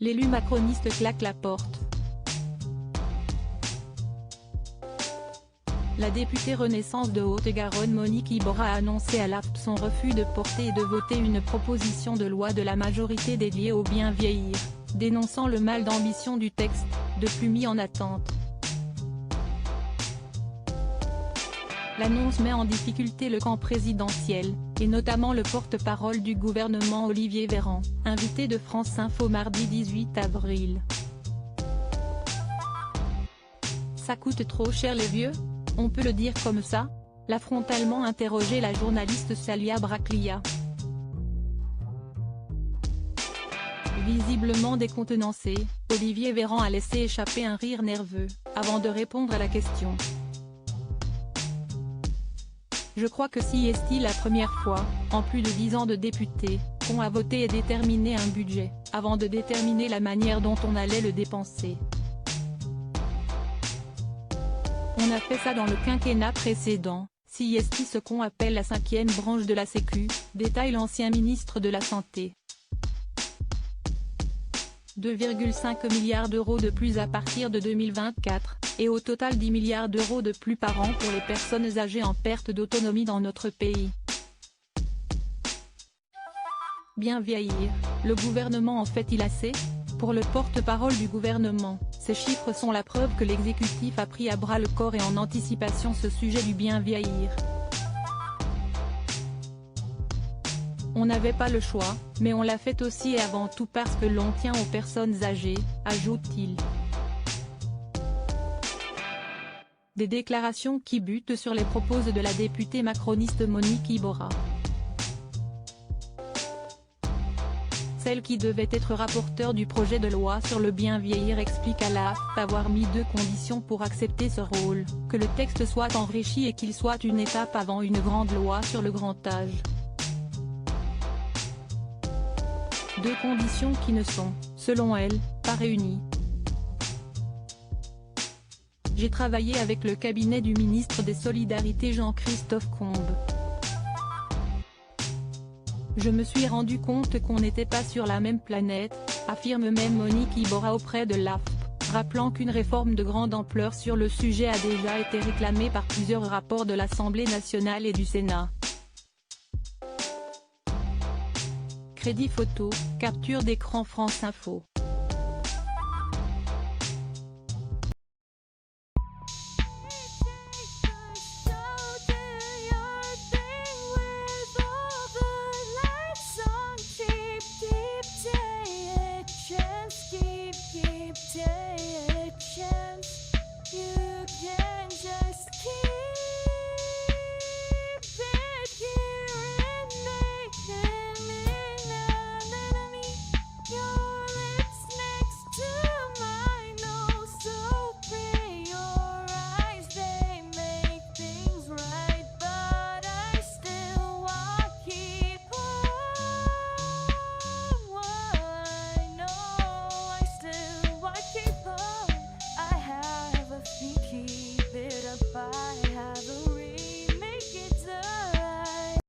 L'élu macroniste claque la porte. La députée Renaissance de Haute-Garonne Monique Iborra a annoncé à l'AFP son refus de porter et de voter une proposition de loi de la majorité dédiée au bien vieillir, dénonçant le mal d'ambition du texte, de plus mis en attente. L'annonce met en difficulté le camp présidentiel, et notamment le porte-parole du gouvernement Olivier Véran, invité de France Info mardi 18 avril. Ça coûte trop cher les vieux ? On peut le dire comme ça ? L'a frontalement interrogé la journaliste Salia Braclia. Visiblement décontenancé, Olivier Véran a laissé échapper un rire nerveux, avant de répondre à la question. Je crois que si est-il la première fois, en plus de 10 ans de député, qu'on a voté et déterminé un budget, avant de déterminer la manière dont on allait le dépenser. On a fait ça dans le quinquennat précédent, si est-il ce qu'on appelle la 5e branche de la Sécu, détaille l'ancien ministre de la Santé. 2,5 milliards d'euros de plus à partir de 2024, et au total 10 milliards d'euros de plus par an pour les personnes âgées en perte d'autonomie dans notre pays. Bien vieillir, le gouvernement en fait-il assez ? Pour le porte-parole du gouvernement, ces chiffres sont la preuve que l'exécutif a pris à bras le corps et en anticipation ce sujet du bien vieillir. On n'avait pas le choix, mais on l'a fait aussi et avant tout parce que l'on tient aux personnes âgées, ajoute-t-il. Des déclarations qui butent sur les propos de la députée macroniste Monique Iborra. Celle qui devait être rapporteure du projet de loi sur le bien vieillir explique à l'AFP avoir mis 2 conditions pour accepter ce rôle, que le texte soit enrichi et qu'il soit une étape avant une grande loi sur le grand âge. 2 conditions qui ne sont, selon elle, pas réunies. J'ai travaillé avec le cabinet du ministre des Solidarités Jean-Christophe Combe. Je me suis rendu compte qu'on n'était pas sur la même planète, affirme même Monique Iborra auprès de l'AFP, rappelant qu'une réforme de grande ampleur sur le sujet a déjà été réclamée par plusieurs rapports de l'Assemblée nationale et du Sénat. Crédit photo, capture d'écran France Info.